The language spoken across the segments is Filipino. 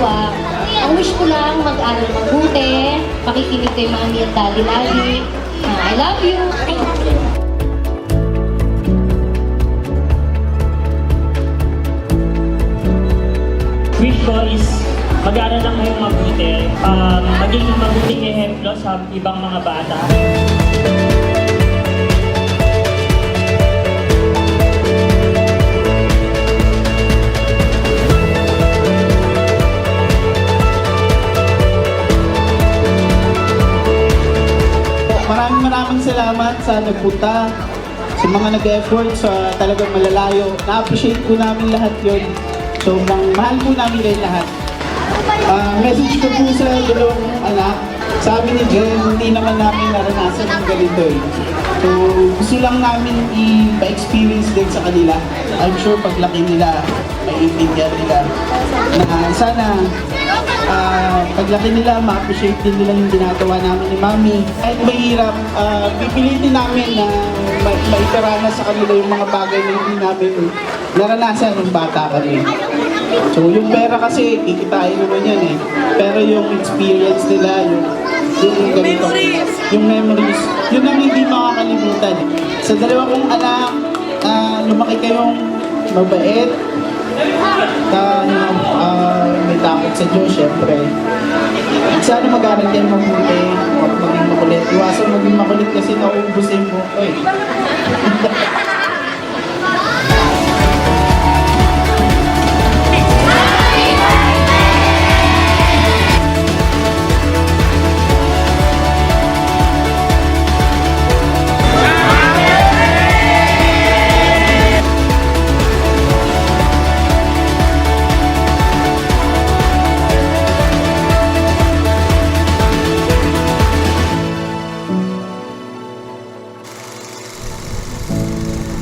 magagawa. Ang wish ko lang, mag-aral mabuti, makikinig kay mami at daddy lagi. I love you! Wish ko is mag-aaral lang kayong mabuti, maging mabuting ehemplo sa ibang mga bata. Maraming salamat sa nagpunta, sa mga nag-effort, sa talagang malalayo. Na-appreciate po namin lahat yon. So, mahal po namin kayo lahat. Message ko po sa dalawang anak, sabi ni Jen, hindi naman namin naranasan yung ganito eh. So, gusto lang namin i-experience din sa kanila. I'm sure paglaki nila, maiintindihan nila na sana paglaki nila, ma-appreciate din nila yung ginagawa namin ni Mami. Kahit mahirap, pipilitin namin na maitaranas sa kanila yung mga bagay na hindi namin naranasan ng bata kami. So yung pera kasi, kikitain naman yan eh. Pero yung experience nila, yung ganito, yung memories, yun ang hindi makakalimutan. Sa dalawa kong anak, lumaki kayong mabait, may takot sa Diyos, syempre. At sana mag-aral kayo mabuti, huwag maging makulit. Iwasan maging makulit kasi nauubos yung buko eh.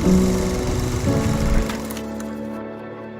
Thank you.